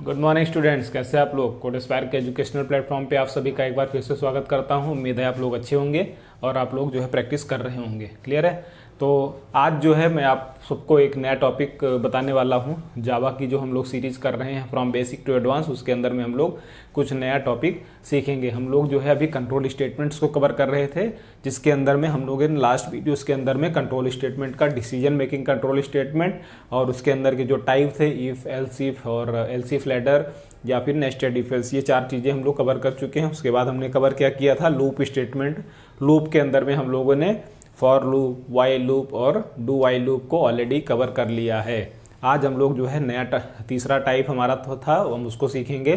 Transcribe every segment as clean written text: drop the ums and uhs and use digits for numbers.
Good morning students, कैसे आप लोग। कोड एस्पायर के एजुकेशनल प्लेटफॉर्म पे आप सभी का एक बार फिर से स्वागत करता हूं। उम्मीद है आप लोग अच्छे होंगे और आप लोग जो है प्रैक्टिस कर रहे होंगे। क्लियर है। तो आज जो है मैं आप सबको एक नया टॉपिक बताने वाला हूं। जावा की जो हम लोग सीरीज़ कर रहे हैं फ्रॉम बेसिक टू एडवांस, उसके अंदर में हम लोग कुछ नया टॉपिक सीखेंगे। हम लोग जो है अभी कंट्रोल स्टेटमेंट्स को कवर कर रहे थे, जिसके अंदर में हम लोग इन लास्ट वीडियोस के अंदर में कंट्रोल स्टेटमेंट का डिसीजन मेकिंग कंट्रोल स्टेटमेंट और उसके अंदर के जो टाइप थे इफ, एल्स इफ और एल्स इफ लैडर या फिर नेस्टेड इफ एल्स, ये चार चीज़ें हम लोग कवर कर चुके हैं। उसके बाद हमने कवर क्या किया था, लूप स्टेटमेंट। लूप के अंदर में हम लोगों ने फॉर लूप, वाइल लूप और डू वाइल लूप को ऑलरेडी कवर कर लिया है। आज हम लोग जो है नया तीसरा टाइप हमारा तो था, हम उसको सीखेंगे।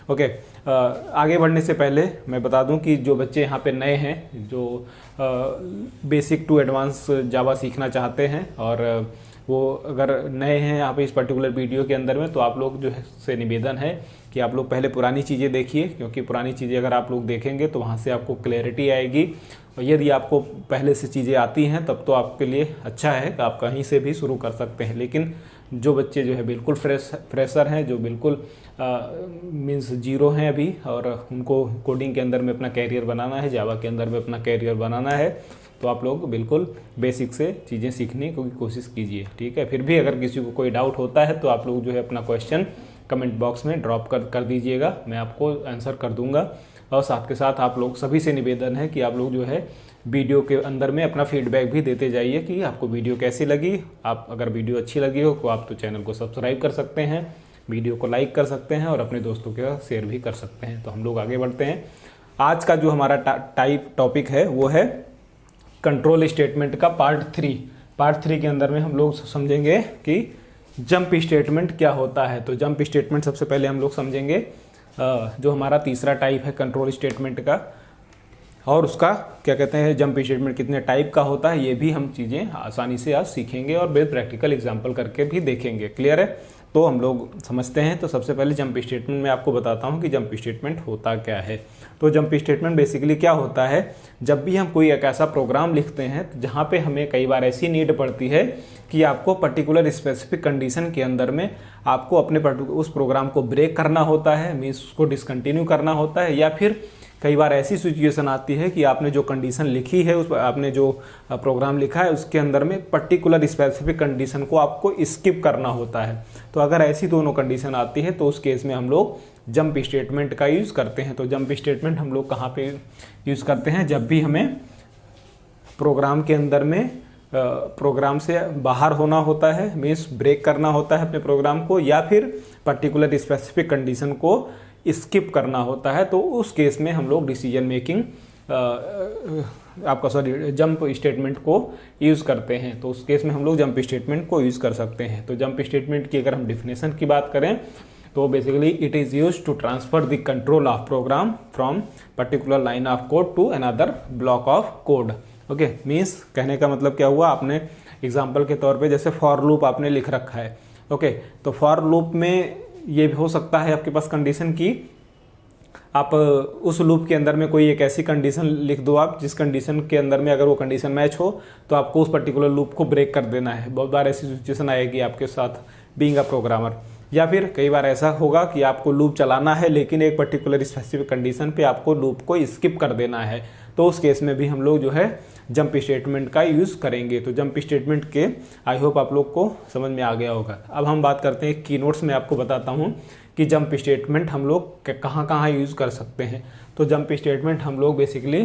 ओके, आगे बढ़ने से पहले मैं बता दूं कि जो बच्चे यहाँ पे नए हैं, जो बेसिक टू एडवांस जावा सीखना चाहते हैं और वो अगर नए हैं यहाँ पे इस पर्टिकुलर वीडियो के अंदर में, तो आप लोग जो है से निवेदन है कि आप लोग पहले पुरानी चीज़ें देखिए, क्योंकि पुरानी चीज़ें अगर आप लोग देखेंगे तो वहाँ से आपको क्लैरिटी आएगी। और यदि आपको पहले से चीज़ें आती हैं तब तो आपके लिए अच्छा है कि आप कहीं से भी शुरू कर सकते हैं। लेकिन जो बच्चे जो है बिल्कुल फ्रेशर हैं, जो बिल्कुल मीन्स जीरो हैं अभी, और उनको कोडिंग के अंदर में अपना कैरियर बनाना है, जावा के अंदर में अपना कैरियर बनाना है, तो आप लोग बिल्कुल बेसिक से चीज़ें सीखने की कोशिश कीजिए। ठीक है। फिर भी अगर किसी को कोई डाउट होता है तो आप लोग जो है अपना क्वेश्चन कमेंट बॉक्स में ड्रॉप कर दीजिएगा, मैं आपको आंसर कर दूंगा। और साथ के साथ आप लोग सभी से निवेदन है कि आप लोग जो है वीडियो के अंदर में अपना फीडबैक भी देते जाइए कि आपको वीडियो कैसी लगी। आप अगर वीडियो अच्छी लगी हो तो आप तो चैनल को सब्सक्राइब कर सकते हैं, वीडियो को लाइक कर सकते हैं और अपने दोस्तों के साथ शेयर भी कर सकते हैं। तो हम लोग आगे बढ़ते हैं। आज का जो हमारा टॉपिक है वो है कंट्रोल स्टेटमेंट का पार्ट थ्री के अंदर में हम लोग समझेंगे कि जंप स्टेटमेंट क्या होता है। तो जंप स्टेटमेंट सबसे पहले हम लोग समझेंगे, जो हमारा तीसरा टाइप है कंट्रोल स्टेटमेंट का, और उसका क्या कहते हैं जंप स्टेटमेंट कितने टाइप का होता है, ये भी हम चीज़ें आसानी से आज सीखेंगे और बेस्ट प्रैक्टिकल एग्जाम्पल करके भी देखेंगे। क्लियर है। तो हम लोग समझते हैं। तो सबसे पहले जंप स्टेटमेंट में आपको बताता हूँ कि जंप स्टेटमेंट होता क्या है। तो जंप स्टेटमेंट बेसिकली क्या होता है, जब भी हम कोई एक ऐसा प्रोग्राम लिखते हैं तो जहाँ पे हमें कई बार ऐसी नीड पड़ती है कि आपको पर्टिकुलर स्पेसिफिक कंडीशन के अंदर में आपको अपने उस प्रोग्राम को ब्रेक करना होता है, मीन्स उसको डिसकंटिन्यू करना होता है, या फिर कई बार ऐसी सिचुएशन आती है कि आपने जो कंडीशन लिखी है, उस आपने जो प्रोग्राम लिखा है उसके अंदर में पर्टिकुलर स्पेसिफिक कंडीशन को आपको स्किप करना होता है। तो अगर ऐसी दोनों कंडीशन आती है तो उस केस में हम लोग जंप स्टेटमेंट का यूज़ करते हैं। तो जंप स्टेटमेंट हम लोग कहाँ पे यूज़ करते हैं, जब भी हमें प्रोग्राम के अंदर में प्रोग्राम से बाहर होना होता है, मीन्स ब्रेक करना होता है अपने प्रोग्राम को, या फिर पर्टिकुलर स्पेसिफिक कंडीशन को स्किप करना होता है, तो उस केस में हम लोग डिसीजन मेकिंग जंप स्टेटमेंट को यूज़ करते हैं। तो उस केस में हम लोग जंप स्टेटमेंट को यूज़ कर सकते हैं। तो जंप स्टेटमेंट की अगर हम डिफिनेशन की बात करें तो basically it is used to transfer the control of program from particular line of code to another block of code. Okay, means कहने का मतलब क्या हुआ, आपने एग्जाम्पल के तौर पे जैसे फॉर लूप आपने लिख रखा है। ओके, तो फॉर लूप में ये भी हो सकता है आपके पास कंडीशन की, आप उस लूप के अंदर में कोई एक ऐसी कंडीशन लिख दो आप जिस कंडीशन के अंदर में अगर वो कंडीशन मैच हो तो आपको उस पर्टिकुलर लूप को ब्रेक कर देना है। बहुत बार ऐसी सिचुएशन आएगी आपके साथ बीइंग अ प्रोग्रामर। या फिर कई बार ऐसा होगा कि आपको लूप चलाना है लेकिन एक पर्टिकुलर स्पेसिफिक कंडीशन पे आपको लूप को स्किप कर देना है, तो उस केस में भी हम लोग जो है जंप स्टेटमेंट का यूज़ करेंगे। तो जंप स्टेटमेंट के आई होप आप लोग को समझ में आ गया होगा। अब हम बात करते हैं की नोट्स में आपको बताता हूँ कि जंप स्टेटमेंट हम लोग कहाँ कहाँ यूज़ कर सकते हैं। तो जंप स्टेटमेंट हम लोग बेसिकली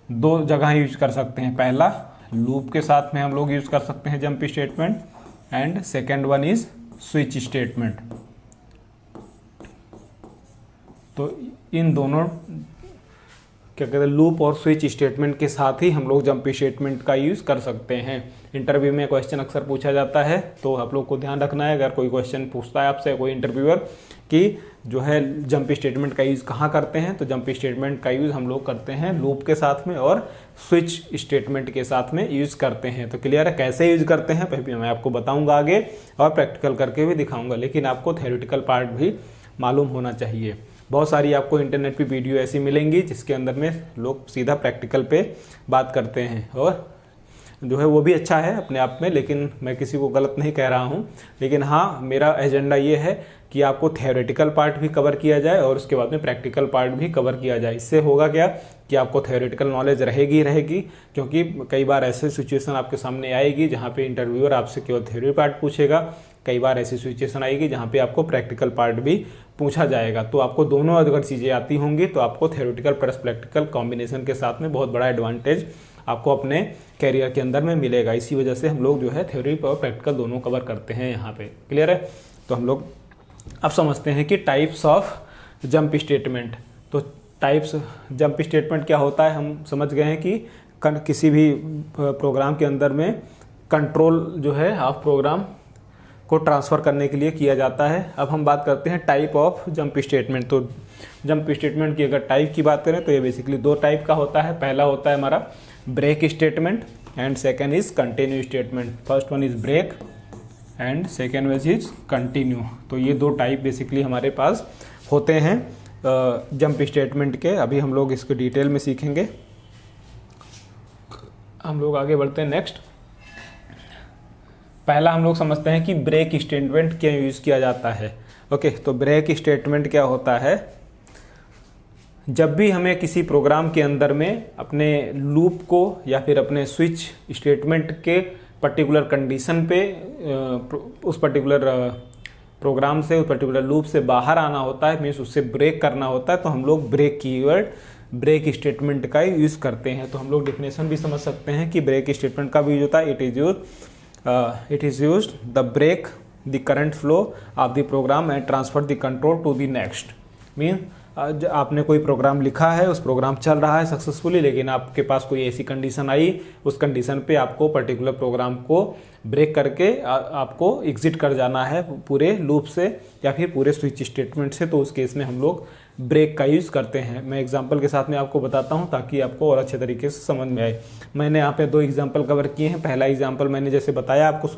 दो जगह यूज कर सकते हैं। पहला, लूप के साथ में हम लोग यूज़ कर सकते हैं jump statement, and second one is switch statement. तो इन दोनों क्या कहते हैं लूप और स्विच स्टेटमेंट के साथ ही हम लोग जंप स्टेटमेंट का यूज़ कर सकते हैं। इंटरव्यू में क्वेश्चन अक्सर पूछा जाता है, तो आप लोग को ध्यान रखना है, अगर कोई क्वेश्चन पूछता है आपसे कोई इंटरव्यूअर कि जो है जंप स्टेटमेंट का यूज़ कहाँ करते हैं, तो जंप स्टेटमेंट का यूज़ हम लोग करते हैं लूप के साथ में और स्विच स्टेटमेंट के साथ में यूज़ करते हैं। तो क्लियर है कैसे यूज़ करते हैं, फिर भी मैं आपको बताऊँगा आगे और प्रैक्टिकल करके भी दिखाऊँगा, लेकिन आपको थ्योरेटिकल पार्ट भी मालूम होना चाहिए। बहुत सारी आपको इंटरनेट पे वीडियो ऐसी मिलेंगी जिसके अंदर में लोग सीधा प्रैक्टिकल पे बात करते हैं और जो है वो भी अच्छा है अपने आप में, लेकिन मैं किसी को गलत नहीं कह रहा हूँ। लेकिन हाँ, मेरा एजेंडा ये है कि आपको थ्योरेटिकल पार्ट भी कवर किया जाए और उसके बाद में प्रैक्टिकल पार्ट भी कवर किया जाए। इससे होगा क्या कि आपको थ्योरेटिकल नॉलेज रहेगी, क्योंकि कई बार ऐसे सिचुएशन आपके सामने आएगी जहाँ पे इंटरव्यूअर आपसे केवल थ्योरी पार्ट पूछेगा, कई बार ऐसी सिचुएशन आएगी जहाँ पे आपको प्रैक्टिकल पार्ट भी पूछा जाएगा। तो आपको दोनों अगर चीज़ें आती होंगी तो आपको थ्योरेटिकल प्लस प्रैक्टिकल कॉम्बिनेशन के साथ में बहुत बड़ा एडवांटेज आपको अपने कैरियर के अंदर में मिलेगा। इसी वजह से हम लोग जो है थ्योरी और प्रैक्टिकल दोनों कवर करते हैं यहाँ पे। क्लियर है? तो हम लोग अब समझते हैं कि टाइप्स ऑफ जंप स्टेटमेंट। तो टाइप्स जंप स्टेटमेंट क्या होता है, हम समझ गए हैं कि किसी भी प्रोग्राम के अंदर में कंट्रोल जो है ऑफ प्रोग्राम को ट्रांसफ़र करने के लिए किया जाता है। अब हम बात करते हैं टाइप ऑफ जंप स्टेटमेंट। तो जंप स्टेटमेंट की अगर टाइप की बात करें तो ये बेसिकली दो टाइप का होता है। पहला होता है हमारा break statement and second is continue statement. First one is break and second one is continue. तो ये दो टाइप बेसिकली हमारे पास होते हैं जंप स्टेटमेंट के। अभी हम लोग इसको डिटेल में सीखेंगे। हम लोग आगे बढ़ते हैं नेक्स्ट। पहला हम लोग समझते हैं कि ब्रेक स्टेटमेंट क्या यूज़ किया जाता है। ओके, तो ब्रेक स्टेटमेंट क्या होता है, जब भी हमें किसी प्रोग्राम के अंदर में अपने लूप को या फिर अपने स्विच स्टेटमेंट के पर्टिकुलर कंडीशन पे उस पर्टिकुलर प्रोग्राम से उस पर्टिकुलर लूप से बाहर आना होता है, मीन्स उससे ब्रेक करना होता है, तो हम लोग ब्रेक कीवर्ड ब्रेक स्टेटमेंट का यूज़ करते हैं। तो हम लोग डेफिनेशन भी समझ सकते हैं कि ब्रेक स्टेटमेंट का भी यूज होता है। It is used the break the current flow of the program and transfer the control to the next. Mean आपने कोई प्रोग्राम लिखा है, उस प्रोग्राम चल रहा है सक्सेसफुली, लेकिन आपके पास कोई ऐसी कंडीशन आई, उस कंडीशन पे आपको पर्टिकुलर प्रोग्राम को ब्रेक करके आपको एग्जिट कर जाना है पूरे लूप से या फिर पूरे स्विच स्टेटमेंट से। तो उस केस में हम लोग ब्रेक का यूज़ करते हैं। मैं एग्जांपल के साथ में आपको बताता हूं ताकि आपको और अच्छे तरीके से समझ में आए। मैंने यहाँ पे दो एग्जांपल कवर किए हैं। पहला एग्जांपल मैंने जैसे बताया आपको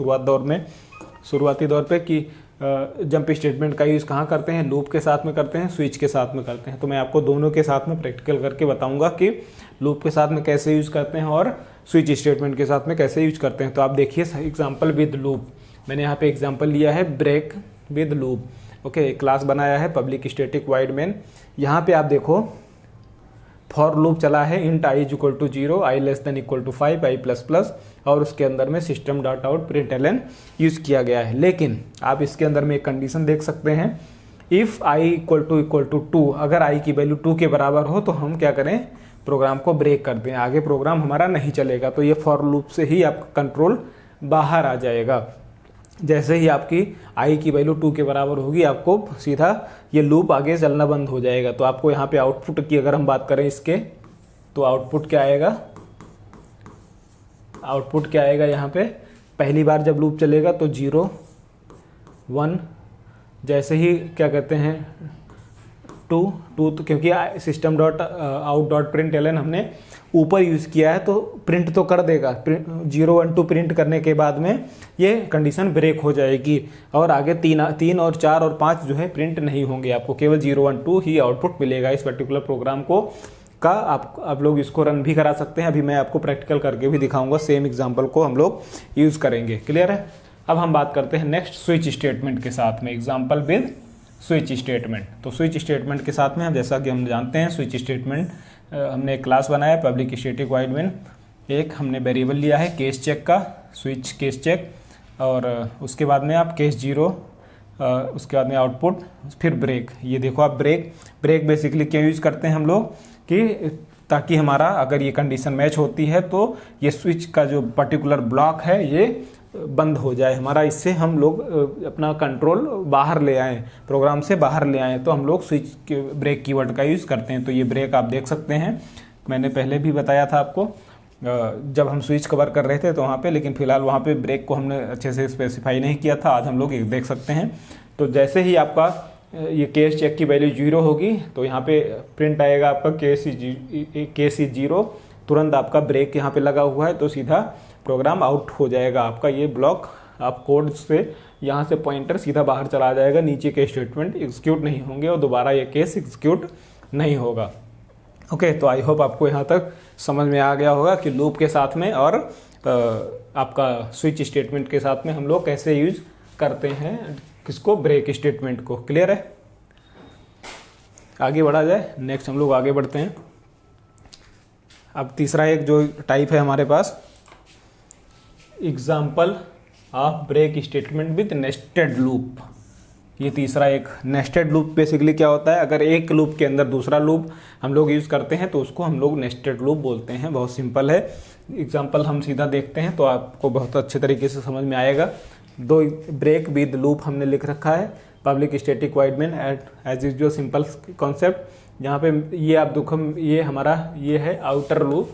शुरुआती दौर पे कि जंप स्टेटमेंट का यूज़ कहाँ करते हैं, लूप के साथ में करते हैं, स्विच के साथ में करते हैं। तो मैं आपको दोनों के साथ में प्रैक्टिकल करके बताऊंगा कि लूप के साथ में कैसे यूज़ करते हैं और स्विच स्टेटमेंट के साथ में कैसे यूज करते हैं। तो आप देखिए एग्जांपल विद लूप, मैंने यहाँ पे एग्जांपल लिया है break with loop. Okay, class बनाया है पब्लिक स्टैटिक वाइड मेन। यहाँ पे आप देखो फॉर लूप चला है int i is equal to 0, i less than equal to 5, i plus plus, और उसके अंदर में system dot out println use किया गया है। लेकिन आप इसके अंदर में एक कंडीशन देख सकते हैं, इफ़ i इक्वल टू 2, अगर i की वैल्यू 2 के बराबर हो तो हम क्या करें, प्रोग्राम को ब्रेक कर दें, आगे प्रोग्राम हमारा नहीं चलेगा। तो ये फॉर लूप से ही आपका कंट्रोल बाहर आ जाएगा। जैसे ही आपकी i की वैल्यू 2 के बराबर होगी, आपको सीधा ये लूप आगे चलना बंद हो जाएगा। तो आपको यहाँ पे आउटपुट की अगर हम बात करें इसके, तो आउटपुट क्या आएगा यहाँ पे, पहली बार जब लूप चलेगा तो 0 1, जैसे ही क्या कहते हैं 2, तो क्योंकि system dot out dot println हमने ऊपर यूज़ किया है तो प्रिंट तो कर देगा। 0 1 2 प्रिंट करने के बाद में ये कंडीशन ब्रेक हो जाएगी और आगे 3 और 4 और 5 जो है प्रिंट नहीं होंगे, आपको केवल 0 1 2 ही आउटपुट मिलेगा इस पर्टिकुलर प्रोग्राम को का। आप लोग इसको रन भी करा सकते हैं, अभी मैं आपको प्रैक्टिकल करके भी दिखाऊंगा, सेम एग्जाम्पल को हम लोग यूज़ करेंगे। क्लियर है? अब हम बात करते हैं नेक्स्ट स्विच स्टेटमेंट के साथ में, एग्जाम्पल विद स्विच स्टेटमेंट। तो स्विच स्टेटमेंट के साथ में हम जैसा कि हम जानते हैं स्विच स्टेटमेंट हमने एक क्लास बनाया पब्लिक स्टैटिक वाइड मेन, एक हमने वेरिएबल लिया है केस चेक का, स्विच केस चेक, और उसके बाद में आप केस 0, उसके बाद में आउटपुट, फिर ब्रेक। ये देखो आप ब्रेक बेसिकली क्या यूज़ करते हैं हम लोग कि ताकि हमारा अगर ये कंडीशन मैच होती है तो ये स्विच का जो पर्टिकुलर ब्लॉक है ये बंद हो जाए हमारा, इससे हम लोग अपना कंट्रोल बाहर ले आएँ, प्रोग्राम से बाहर ले आएँ। तो हम लोग स्विच के ब्रेक कीवर्ड का यूज़ करते हैं। तो ये ब्रेक आप देख सकते हैं, मैंने पहले भी बताया था आपको जब हम स्विच कवर कर रहे थे तो वहाँ पे, लेकिन फिलहाल वहाँ पे ब्रेक को हमने अच्छे से स्पेसिफाई नहीं किया था। आज हम लोग देख सकते हैं। तो जैसे ही आपका ये केस चेक की वैल्यू 0 होगी तो यहाँ पे प्रिंट आएगा आपका केस इज 0, तुरंत आपका ब्रेक यहाँ पे लगा हुआ है तो सीधा प्रोग्राम आउट हो जाएगा आपका। ये ब्लॉक आप कोड से यहाँ से पॉइंटर सीधा बाहर चला जाएगा, नीचे के स्टेटमेंट एग्जीक्यूट नहीं होंगे और दोबारा ये केस एग्जीक्यूट नहीं होगा। ओके, तो आई होप आपको यहाँ तक समझ में आ गया होगा कि लूप के साथ में और आपका स्विच स्टेटमेंट के साथ में हम लोग कैसे यूज करते हैं किसको, ब्रेक स्टेटमेंट को। क्लियर है, आगे बढ़ा जाए। नेक्स्ट हम लोग आगे बढ़ते हैं। अब तीसरा एक जो टाइप है हमारे पास, example of break statement with nested loop. ये तीसरा एक नेस्टेड लूप बेसिकली क्या होता है, अगर एक लूप के अंदर दूसरा लूप हम लोग यूज़ करते हैं तो उसको हम लोग नेस्टेड लूप बोलते हैं। बहुत सिंपल है, एग्जाम्पल हम सीधा देखते हैं तो आपको बहुत अच्छे तरीके से समझ में आएगा। दो ब्रेक विद लूप हमने लिख रखा है, public static void main as usual, simple concept. यहाँ पे ये आप देखो, ये हमारा ये है आउटर लूप,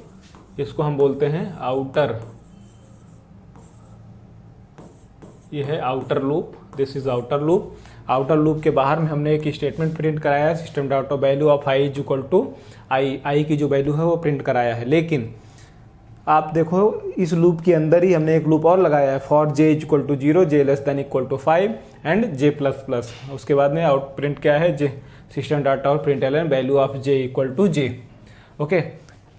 इसको हम बोलते हैं आउटर, ये है outer loop, this is outer loop. Outer loop के बाहर में हमने एक स्टेटमेंट प्रिंट कराया है, system dot value of I is equal to I, I की जो वैल्यू है वो प्रिंट कराया है। लेकिन आप देखो इस लूप के अंदर ही हमने एक लूप और लगाया है, for J is equal to 0, J less than equal to 5 and J plus plus. उसके बाद में आउट प्रिंट क्या है, J system dot out print L value of J equal to J. Okay,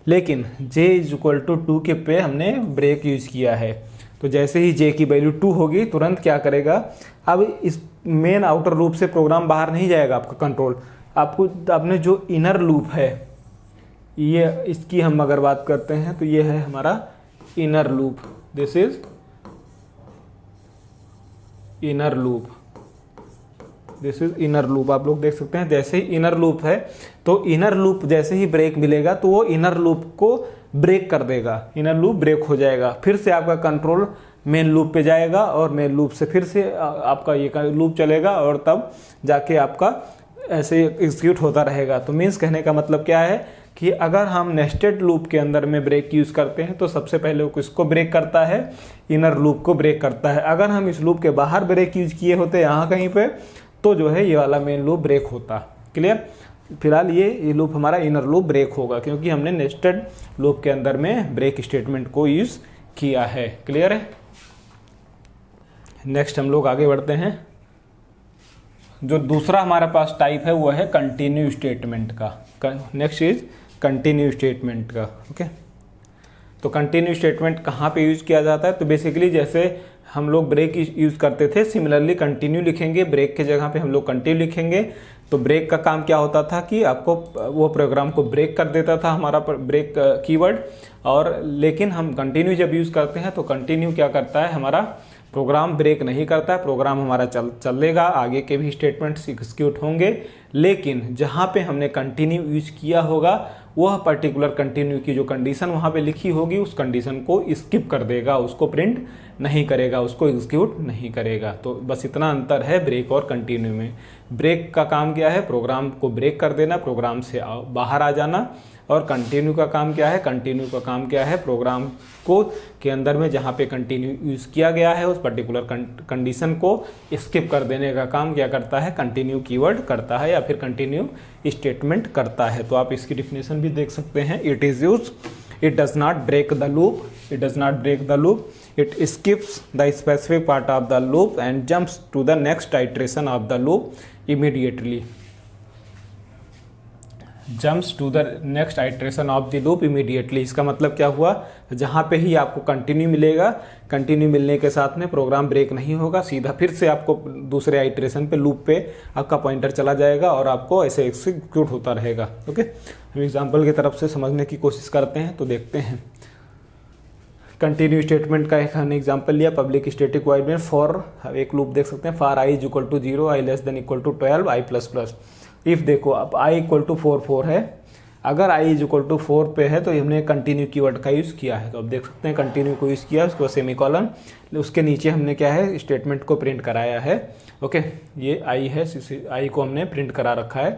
लेकिन जे इज इक्वल टू 2 के पे हमने break use किया है, तो जैसे ही जे की वैल्यू 2 होगी तुरंत क्या करेगा, अब इस मेन आउटर लूप से प्रोग्राम बाहर नहीं जाएगा आपका कंट्रोल, आपको अपने जो इनर लूप है, ये इसकी हम अगर बात करते हैं तो ये है हमारा inner loop, this is inner loop, this is inner loop. आप लोग देख सकते हैं जैसे ही इनर लूप है तो इनर लूप जैसे ही ब्रेक मिलेगा तो वो इनर लूप को ब्रेक कर देगा, इनर लूप ब्रेक हो जाएगा, फिर से आपका कंट्रोल मेन लूप पे जाएगा और मेन लूप से फिर से आपका ये लूप चलेगा और तब जाके आपका ऐसे एग्जीक्यूट होता रहेगा। तो मीन्स कहने का मतलब क्या है कि अगर हम नेस्टेड लूप के अंदर में ब्रेक यूज करते हैं तो सबसे पहले वो किसको ब्रेक करता है, इनर लूप को ब्रेक करता है। अगर हम इस लूप के बाहर ब्रेक यूज किए होते यहाँ कहीं पे तो जो है ये वाला मेन लूप ब्रेक होता। क्लियर, फिलहाल ये लूप हमारा इनर लूप ब्रेक होगा क्योंकि हमने नेस्टेड लूप के अंदर में ब्रेक स्टेटमेंट को यूज किया है। क्लियर है, नेक्स्ट हम लोग आगे बढ़ते हैं। जो दूसरा हमारे पास टाइप है वो है कंटिन्यू स्टेटमेंट का। नेक्स्ट इज कंटिन्यू स्टेटमेंट का। ओके, तो कंटिन्यू स्टेटमेंट कहाँ पे यूज किया जाता है, तो बेसिकली जैसे हम लोग ब्रेक यूज करते थे, सिमिलरली कंटिन्यू लिखेंगे, ब्रेक के जगह पे हम लोग कंटिन्यू लिखेंगे। तो ब्रेक का काम क्या होता था कि आपको वो प्रोग्राम को ब्रेक कर देता था हमारा ब्रेक कीवर्ड, और लेकिन हम कंटिन्यू जब यूज करते हैं तो कंटिन्यू क्या करता है, हमारा प्रोग्राम ब्रेक नहीं करता है, प्रोग्राम हमारा चलेगा, आगे के भी स्टेटमेंट्स एग्जीक्यूट होंगे। लेकिन जहाँ पे हमने कंटिन्यू यूज किया होगा वह पर्टिकुलर कंटिन्यू की जो कंडीशन वहाँ पे लिखी होगी उस कंडीशन को स्किप कर देगा, उसको प्रिंट नहीं करेगा, उसको एग्जीक्यूट नहीं करेगा। तो बस इतना अंतर है ब्रेक और कंटिन्यू में। ब्रेक का काम क्या है, प्रोग्राम को ब्रेक कर देना, प्रोग्राम से बाहर आ जाना, और कंटिन्यू का काम क्या है, कंटिन्यू का काम क्या है, प्रोग्राम को के अंदर में जहाँ पे कंटिन्यू यूज किया गया है उस पर्टिकुलर कंडीशन को स्किप कर देने का काम क्या करता है, कंटिन्यू कीवर्ड करता है या फिर कंटिन्यू स्टेटमेंट करता है। तो आप इसकी डिफिनेशन भी देख सकते हैं, it is use, it does not break the loop, it does not break the loop, it skips the specific part of the loop and jumps to the next iteration of the loop immediately. Jumps to the next iteration of the loop immediately। इसका मतलब क्या हुआ, जहाँ पे ही आपको continue मिलेगा, continue मिलने के साथ में प्रोग्राम ब्रेक नहीं होगा, सीधा फिर से आपको दूसरे आइट्रेशन पे लूप पे आपका पॉइंटर चला जाएगा और आपको ऐसे एग्जीक्यूट होता रहेगा। ओके, हम एग्जाम्पल की तरफ से समझने की कोशिश करते हैं तो देखते हैं। कंटिन्यू स्टेटमेंट का एक हमने एग्जांपल लिया, public static void main for, एक लूप देख सकते हैं, for I is equal to 0, I less than equal to 12, I plus plus. If देखो अब आई इक्वल टू 4 है, अगर आई इज इक्वल टू 4 पे है तो हमने कंटिन्यू कीवर्ड का यूज़ किया है। तो अब देख सकते हैं कंटिन्यू को यूज़ किया, उसको सेमीकोलन, उसके नीचे हमने क्या है, स्टेटमेंट को प्रिंट कराया है। ओके, ये आई है, आई को हमने प्रिंट करा रखा है।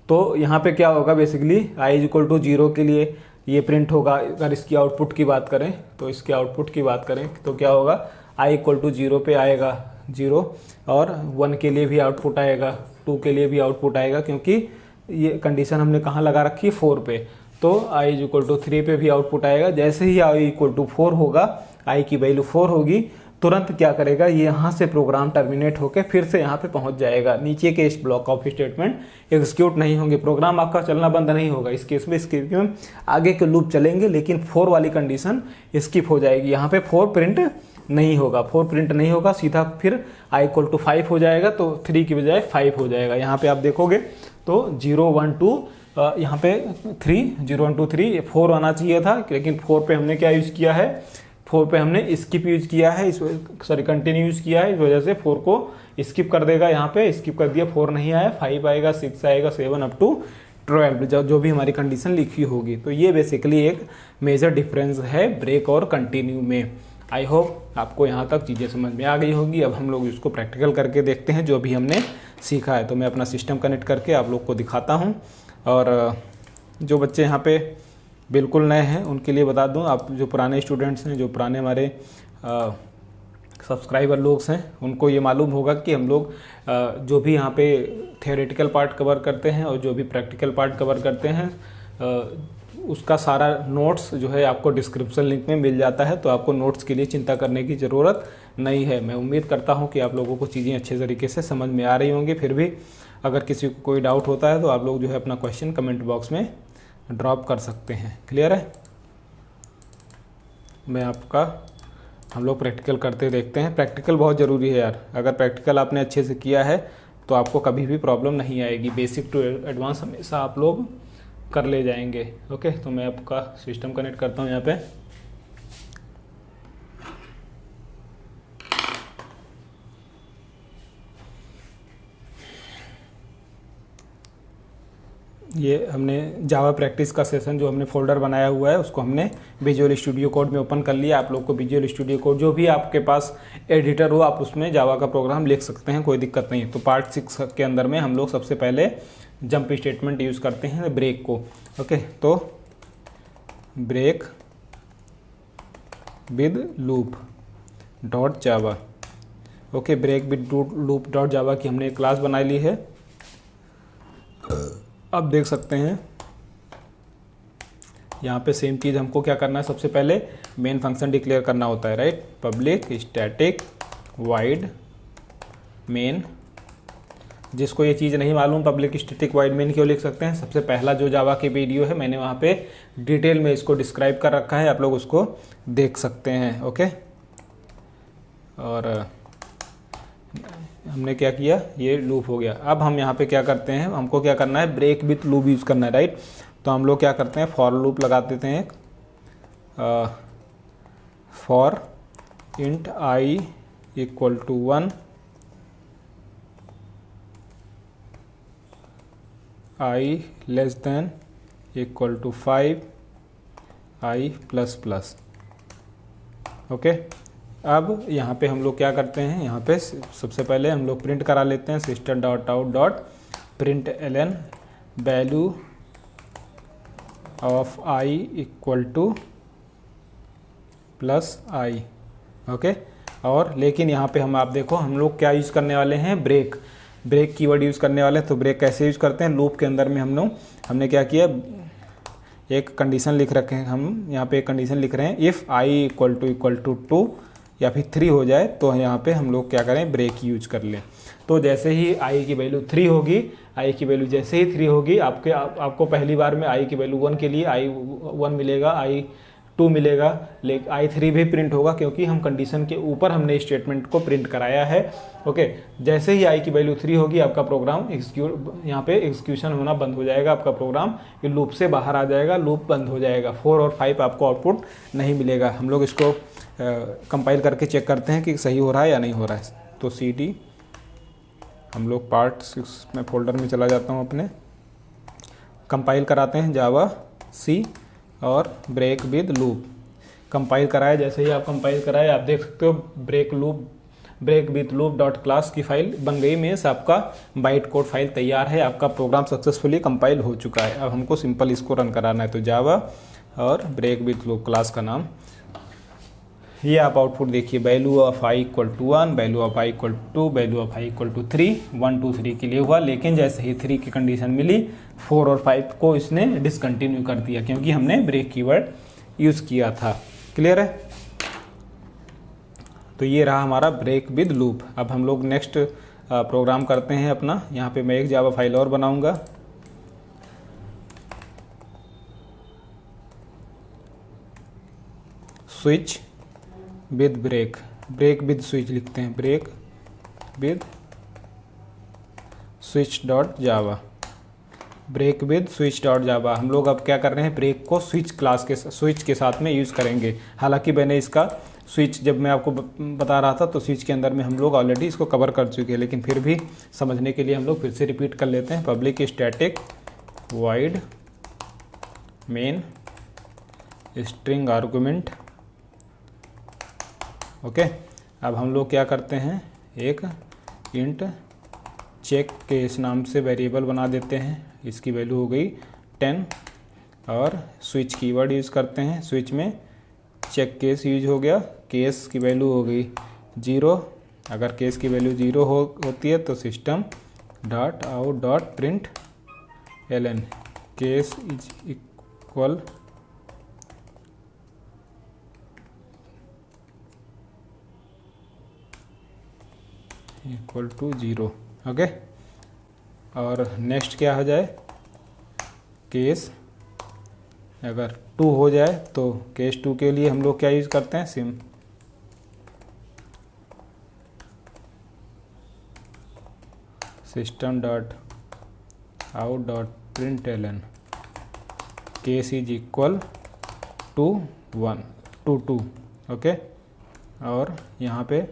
तो यहाँ पे क्या होगा, basically I is equal to 0 के लिए ये प्रिंट होगा। अगर इसकी आउटपुट की बात करें तो इसके आउटपुट की बात करें तो क्या होगा, आई इक्वल टू 0 पे आएगा 0, और 1 के लिए भी आउटपुट आएगा, 2 के लिए भी आउटपुट आएगा, क्योंकि ये कंडीशन हमने कहाँ लगा रखी है, 4 पे। तो आई इज इक्वल टू 3 पे भी आउटपुट आएगा। जैसे ही आई इक्वल टू 4 होगा, आई की वैल्यू 4 होगी तुरंत क्या करेगा, ये यहाँ से प्रोग्राम टर्मिनेट होकर फिर से यहाँ पे पहुँच जाएगा। नीचे के इस ब्लॉक ऑफ स्टेटमेंट एग्जीक्यूट नहीं होंगे, प्रोग्राम आपका चलना बंद नहीं होगा। इस केस में आगे के लूप चलेंगे, लेकिन 4 वाली कंडीशन स्किप हो जाएगी। यहाँ पे 4 प्रिंट नहीं होगा, 4 प्रिंट नहीं होगा, सीधा फिर i = 5 हो जाएगा, तो 3 की बजाय 5 हो जाएगा। यहाँ पे आप देखोगे तो 0 1 2 यहाँ पे 3 0 1 2 3 4 आना चाहिए था, लेकिन 4 पे हमने क्या यूज़ किया है, 4 पे हमने स्किप यूज किया है, कंटिन्यू यूज किया है, इस वजह से 4 को स्किप कर देगा। यहाँ पे स्किप कर दिया, 4 नहीं आया, 5 आएगा, 6 आएगा, 7 अप टू 12 जो भी हमारी कंडीशन लिखी होगी। तो ये बेसिकली एक मेजर डिफरेंस है ब्रेक और कंटिन्यू में। आई होप आपको यहाँ तक चीज़ें समझ में आ गई होगी। अब हम लोग इसको प्रैक्टिकल करके देखते हैं जो भी हमने सीखा है। तो मैं अपना सिस्टम कनेक्ट करके आप लोग को दिखाता हूँ, और जो बच्चे यहाँ पे बिल्कुल नए हैं उनके लिए बता दूं, आप जो पुराने स्टूडेंट्स हैं, जो पुराने हमारे सब्सक्राइबर लोग हैं, उनको ये मालूम होगा कि हम लोग जो भी यहाँ पे थियोरेटिकल पार्ट कवर करते हैं और जो भी प्रैक्टिकल पार्ट कवर करते हैं, उसका सारा नोट्स जो है आपको डिस्क्रिप्शन लिंक में मिल जाता है। तो आपको नोट्स के लिए चिंता करने की ज़रूरत नहीं है। मैं उम्मीद करता हूँ कि आप लोगों को चीज़ें अच्छे तरीके से समझ में आ रही होंगी। फिर भी अगर किसी को कोई डाउट होता है तो आप लोग जो है अपना क्वेश्चन कमेंट बॉक्स में ड्रॉप कर सकते हैं। क्लियर है? हम लोग प्रैक्टिकल करते देखते हैं। प्रैक्टिकल बहुत ज़रूरी है यार। अगर प्रैक्टिकल आपने अच्छे से किया है तो आपको कभी भी प्रॉब्लम नहीं आएगी। बेसिक टू एडवांस हमेशा आप लोग कर ले जाएंगे। ओके, तो मैं आपका सिस्टम कनेक्ट करता हूँ यहाँ पे। ये हमने जावा प्रैक्टिस का सेशन जो हमने फोल्डर बनाया हुआ है उसको हमने विजुअल स्टूडियो कोड में ओपन कर लिया। आप लोग को विजुअल स्टूडियो कोड जो भी आपके पास एडिटर हो आप उसमें जावा का प्रोग्राम लिख सकते हैं, कोई दिक्कत नहीं। तो पार्ट 6 के अंदर में हम लोग सबसे पहले जंप स्टेटमेंट यूज़ करते हैं ब्रेक को। ओके, तो break with loop dot Java. Okay, break with loop dot Java की हमने एक क्लास बना ली है। अब देख सकते हैं यहाँ पे सेम चीज़ हमको क्या करना है, सबसे पहले मेन फंक्शन डिक्लेयर करना होता है, right. Public static wide main. जिसको ये चीज़ नहीं मालूम पब्लिक स्टैटिक वाइड मेन क्यों लिख सकते हैं, सबसे पहला जो जावा की वीडियो है मैंने वहाँ पे डिटेल में इसको डिस्क्राइब कर रखा है, आप लोग उसको देख सकते हैं। ओके, और हमने क्या किया, ये लूप हो गया। अब हम यहाँ पे क्या करते हैं, हमको क्या करना है, ब्रेक विथ लूप यूज़ करना है, राइट। तो हम लोग क्या करते हैं, फॉर लूप लगा देते हैं। For int i = 1, i <= 5, i++। Okay, अब यहाँ पे हम लोग क्या करते हैं, यहाँ पे सबसे पहले हम लोग प्रिंट करा लेते हैं system.out.println value of i = +i। Okay, और लेकिन यहाँ पे आप देखो हम लोग क्या यूज़ करने वाले हैं, ब्रेक कीवर्ड यूज़ करने वाले हैं। तो ब्रेक कैसे यूज़ करते हैं, लूप के अंदर में हमने क्या किया, एक कंडीशन लिख रखे हैं। हम यहाँ पे एक कंडीशन लिख रहे हैं, इफ़ i = 2 या फिर 3 हो जाए तो यहाँ पे हम लोग क्या करें, ब्रेक यूज कर लें। तो जैसे ही i की वैल्यू 3 होगी, i की वैल्यू जैसे ही 3 होगी, आपको पहली बार में i की वैल्यू 1 के लिए i1 मिलेगा, i2 मिलेगा, लेकिन i3 भी प्रिंट होगा क्योंकि हम कंडीशन के ऊपर हमने स्टेटमेंट को प्रिंट कराया है। ओके, जैसे ही i की वैल्यू 3 होगी आपका प्रोग्राम यहाँ पे एग्जीक्यूशन होना बंद हो जाएगा, आपका प्रोग्राम ये लूप से बाहर आ जाएगा, लूप बंद हो जाएगा। 4 और 5 आपको आउटपुट नहीं मिलेगा। हम लोग इसको कंपाइल करके चेक करते हैं कि सही हो रहा है या नहीं हो रहा है। तो cd हम लोग पार्ट 6 में फोल्डर में चला जाता हूँ अपने, कंपाइल कराते हैं जावा सी और ब्रेक विद लूप। कंपाइल कराए, जैसे ही आप कंपाइल कराए आप देख सकते हो break with loop dot class की फाइल बन गई। मीन्स आपका बाइट कोड फाइल तैयार है, आपका प्रोग्राम सक्सेसफुली कंपाइल हो चुका है। अब हमको सिंपल इसको रन कराना है। तो जावा और ब्रेक विद लूप क्लास का नाम, ये आप आउटपुट देखिए, value of i = 1, value of i = 2, value of i = 3, 1 2 3 के लिए हुआ। लेकिन जैसे ही 3 की कंडीशन मिली, 4 और 5 को इसने डिसकंटिन्यू कर दिया क्योंकि हमने ब्रेक कीवर्ड यूज़ किया था। क्लियर है? तो ये रहा हमारा ब्रेक विद लूप। अब हम लोग नेक्स्ट प्रोग्राम करते हैं अपना। यहाँ पे मैं एक जावा फाइल और बनाऊंगा। Switch with break, break with switch लिखते हैं, break with switch dot Java, break with switch dot Java. हम लोग अब क्या कर रहे हैं, ब्रेक को स्विच क्लास के स्विच के साथ में यूज़ करेंगे। हालांकि मैंने इसका स्विच जब मैं आपको बता रहा था तो स्विच के अंदर में हम लोग ऑलरेडी इसको कवर कर चुके हैं, लेकिन फिर भी समझने के लिए हम लोग फिर से रिपीट कर लेते हैं। Public static wide main string argument. Okay, अब हम लोग क्या करते हैं, एक इंट चेक केस नाम से वेरिएबल बना देते हैं। इसकी वैल्यू हो गई 10 और स्विच कीवर्ड यूज़ करते हैं। स्विच में चेक केस यूज हो गया, केस की वैल्यू हो गई 0। अगर केस की वैल्यू 0 होती है तो system dot out dot print L case is equal to 0। Okay, और नेक्स्ट क्या हो जाए, केस अगर 2 हो जाए तो केस 2 के लिए हम लोग क्या यूज़ करते हैं, system dot out dot print L N case is equal to 1 to 2। Okay, और यहाँ पे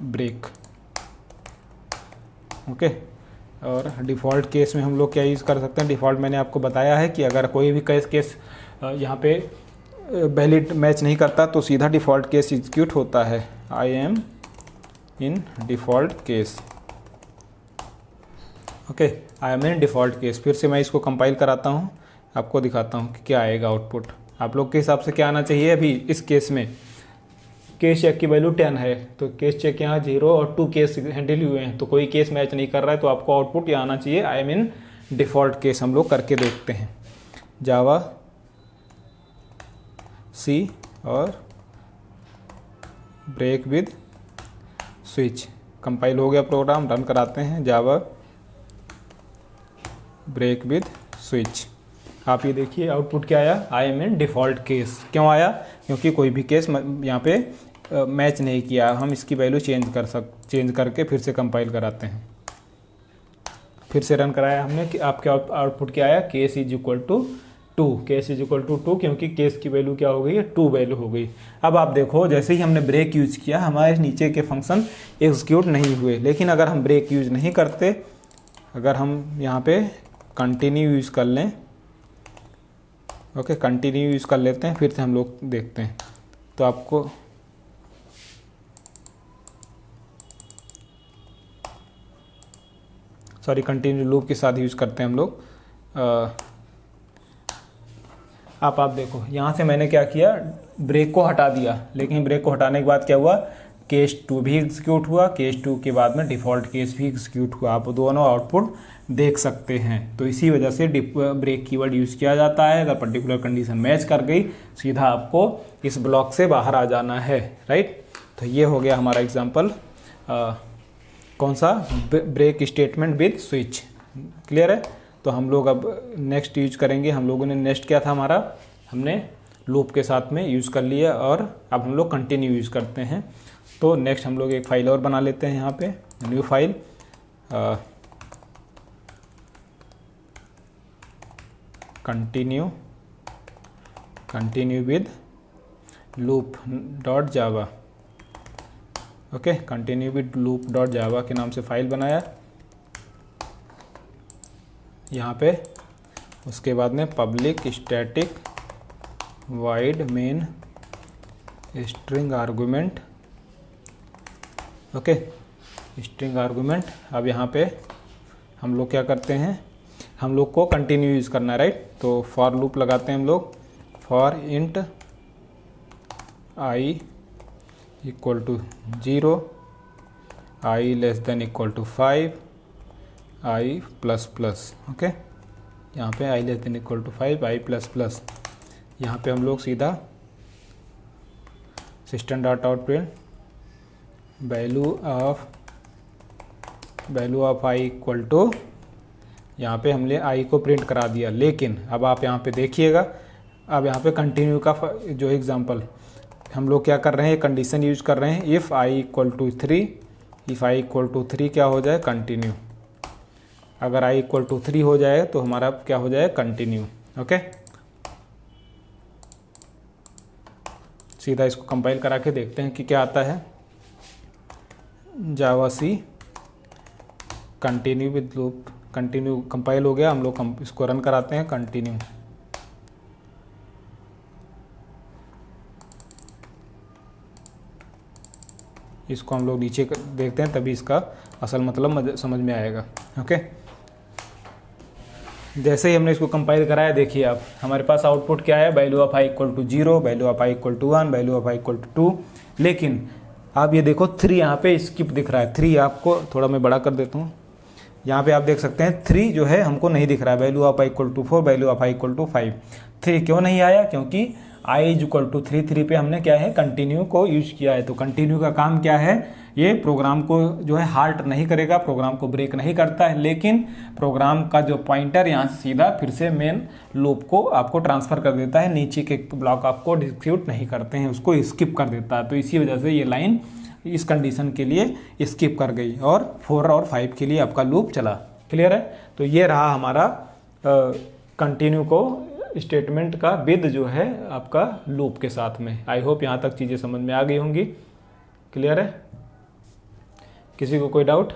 ब्रेक। ओके, और डिफ़ॉल्ट केस में हम लोग क्या यूज़ कर सकते हैं, डिफ़ॉल्ट मैंने आपको बताया है कि अगर कोई भी केस यहाँ पे वैलिड मैच नहीं करता तो सीधा डिफ़ॉल्ट केस एग्जीक्यूट होता है। I am in default case. Okay, I am in default case. फिर से मैं इसको कंपाइल कराता हूँ, आपको दिखाता हूँ कि क्या आएगा आउटपुट। आप लोग के हिसाब से क्या आना चाहिए, अभी इस केस में केस चेक की वैल्यू 10 है तो केस चेक यहाँ 0 और 2 केस हैंडल हुए हैं, तो कोई केस मैच नहीं कर रहा है, तो आपको आउटपुट यहाँ आना चाहिए I am in default case. हम लोग करके देखते हैं, जावा सी और ब्रेक विद स्विच। कंपाइल हो गया प्रोग्राम, रन कराते हैं, जावा ब्रेक विद स्विच। आप ये देखिए आउटपुट क्या आया, I am in default case. क्यों आया, क्योंकि कोई भी केस यहाँ पे मैच नहीं किया। हम इसकी वैल्यू चेंज करके फिर से कंपाइल कराते हैं। फिर से रन कराया हमने कि आपके आउटपुट क्या आया, case is equal to 2, case is equal to 2, क्योंकि केस की वैल्यू क्या हो गई है, 2 वैल्यू हो गई। अब आप देखो, जैसे ही हमने ब्रेक यूज किया हमारे नीचे के फंक्शन एग्जीक्यूट नहीं हुए, लेकिन अगर हम ब्रेक यूज नहीं करते, अगर हम यहाँ पे कंटिन्यू यूज कर लें, ओके कंटिन्यू यूज कर लेते हैं, फिर से हम लोग देखते हैं तो आपको कंटिन्यू लूप के साथ यूज करते हैं हम लोग। आप देखो यहाँ से मैंने क्या किया, ब्रेक को हटा दिया, लेकिन ब्रेक को हटाने के बाद क्या हुआ, केस 2 भी एग्जीक्यूट हुआ, केस 2 के बाद में डिफ़ॉल्ट केस भी एग्जीक्यूट हुआ। आप दोनों आउटपुट देख सकते हैं। तो इसी वजह से ब्रेक कीवर्ड यूज़ किया जाता है। अगर पर्टिकुलर कंडीशन मैच कर गई, सीधा आपको इस ब्लॉक से बाहर आ जाना है, राइट। तो ये हो गया हमारा एग्जांपल, कौन सा, break statement with switch. Clear है। तो हम लोग अब नेक्स्ट यूज करेंगे। हम लोगों ने नेक्स्ट क्या था हमारा, हमने लूप के साथ में यूज़ कर लिया, और अब हम लोग कंटिन्यू यूज़ करते हैं। तो नेक्स्ट हम लोग एक फ़ाइल और बना लेते हैं, यहाँ पे new file, continue with loop dot Java. Okay, continue with loop dot जावा के नाम से फाइल बनाया यहाँ पे। उसके बाद में public static wide main string argument, okay string argument. अब यहाँ पे हम लोग क्या करते हैं, हम लोग को कंटिन्यू यूज़ करना है, राइट। तो फॉर लूप लगाते हैं हम लोग, for int I equal to 0, I less than equal to 5, I plus plus. Okay, यहाँ पे I less than equal to 5, I plus plus. यहाँ पे हम लोग सीधा system dot out print value of I equal to, यहाँ पे हमने आई को प्रिंट करा दिया। लेकिन अब आप यहाँ पे देखिएगा, अब यहाँ पे कंटिन्यू का जो एग्जांपल हम लोग क्या कर रहे हैं, कंडीशन यूज कर रहे हैं, if I equal to 3, if I equal to 3 क्या हो जाए, कंटिन्यू। अगर आई इक्वल टू 3 हो जाए तो हमारा क्या हो जाए, कंटिन्यू। ओके, सीधा इसको कंपाइल करा के देखते हैं कि क्या आता है। Java C continue with loop, continue compile हो गया। हम लोग इसको रन कराते हैं, कंटिन्यू। इसको हम लोग नीचे देखते हैं, तभी इसका असल मतलब समझ में आएगा। ओके, जैसे ही हमने इसको कंपाइल कराया, देखिए आप हमारे पास आउटपुट क्या है, value of I equal to 0, value of I equal to 1, value of I equal to 2। लेकिन आप ये देखो 3 यहाँ पे स्किप दिख रहा है। 3 आपको थोड़ा मैं बड़ा कर देता हूँ, यहाँ पे आप देख सकते हैं 3 जो है हमको नहीं दिख रहा है। Value of I equal to 4, value of I equal to 5। 3 क्यों नहीं आया, क्योंकि आई इज इक्वल टू 3 पे हमने क्या है, कंटिन्यू को यूज किया है। तो कंटिन्यू का काम क्या है, ये प्रोग्राम को जो है हाल्ट नहीं करेगा, प्रोग्राम को ब्रेक नहीं करता है, लेकिन प्रोग्राम का जो पॉइंटर यहाँ से सीधा फिर से मेन लूप को आपको ट्रांसफर कर देता है। नीचे के ब्लॉक आपको एग्जीक्यूट नहीं करते हैं, उसको स्किप कर देता है। तो इसी वजह से ये लाइन इस कंडीशन के लिए स्किप कर गई और 4 और 5 के लिए आपका लूप चला। क्लियर है। तो ये रहा हमारा कंटिन्यू को स्टेटमेंट का विद जो है आपका लूप के साथ में। आई होप यहाँ तक चीज़ें समझ में आ गई होंगी। क्लियर है, किसी को कोई डाउट?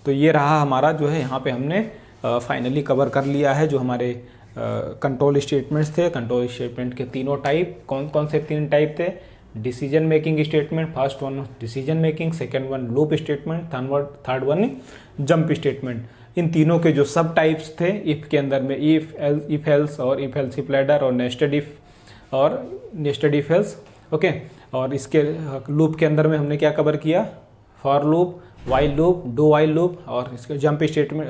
तो ये रहा हमारा जो है, यहाँ पे हमने फाइनली कवर कर लिया है जो हमारे कंट्रोल स्टेटमेंट्स थे। कंट्रोल स्टेटमेंट के तीनों टाइप, कौन कौन से 3 टाइप थे? Decision making statement, first one decision making, second one loop statement, third one jump statement. इन तीनों के जो सब टाइप्स थे, इफ के अंदर में इफ एल्स और इफ एल्स इफ लैडर और नेस्टेड इफ एल्स। ओके, और इसके लूप के अंदर में हमने क्या कवर किया? For loop, while loop, do while loop, और इसके जंप स्टेटमेंट।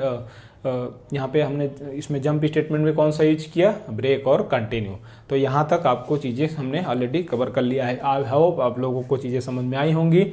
यहाँ पे हमने इसमें जंप स्टेटमेंट में कौन सा यूज किया? ब्रेक और कंटिन्यू। तो यहाँ तक आपको चीज़ें हमने ऑलरेडी कवर कर लिया है। आई होप आप लोगों को चीज़ें समझ में आई होंगी,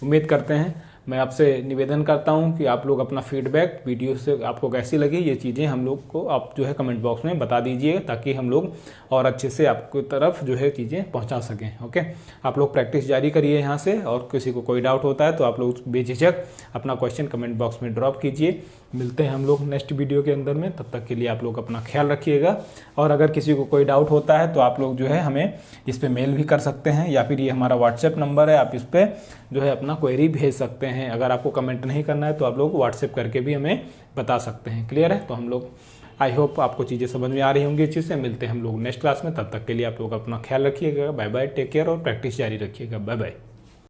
उम्मीद करते हैं। मैं आपसे निवेदन करता हूं कि आप लोग अपना फीडबैक वीडियो से आपको कैसी लगी ये चीज़ें हम लोग को आप जो है कमेंट बॉक्स में बता दीजिए, ताकि हम लोग और अच्छे से आपकी तरफ जो है चीज़ें पहुंचा सकें। ओके, आप लोग प्रैक्टिस जारी करिए यहाँ से, और किसी को कोई डाउट होता है तो आप लोग बेझिझक अपना क्वेश्चन कमेंट बॉक्स में ड्रॉप कीजिए। मिलते हैं हम लोग नेक्स्ट वीडियो के अंदर में, तब तक के लिए आप लोग अपना ख्याल रखिएगा। और अगर किसी को कोई डाउट होता है तो आप लोग जो है हमें इस पर मेल भी कर सकते हैं, या फिर ये हमारा व्हाट्सएप नंबर है, आप इस पर जो है अपना क्वेरी भेज सकते हैं। अगर आपको कमेंट नहीं करना है तो आप लोग व्हाट्सएप करके भी हमें बता सकते हैं। क्लियर है। तो हम लोग आई होप आपको चीज़ें समझ में आ रही होंगी अच्छे से। मिलते हैं हम लोग नेक्स्ट क्लास में, तब तक के लिए आप लोग अपना ख्याल रखिएगा। बाय बाय, टेक केयर, और प्रैक्टिस जारी रखिएगा। Bye bye.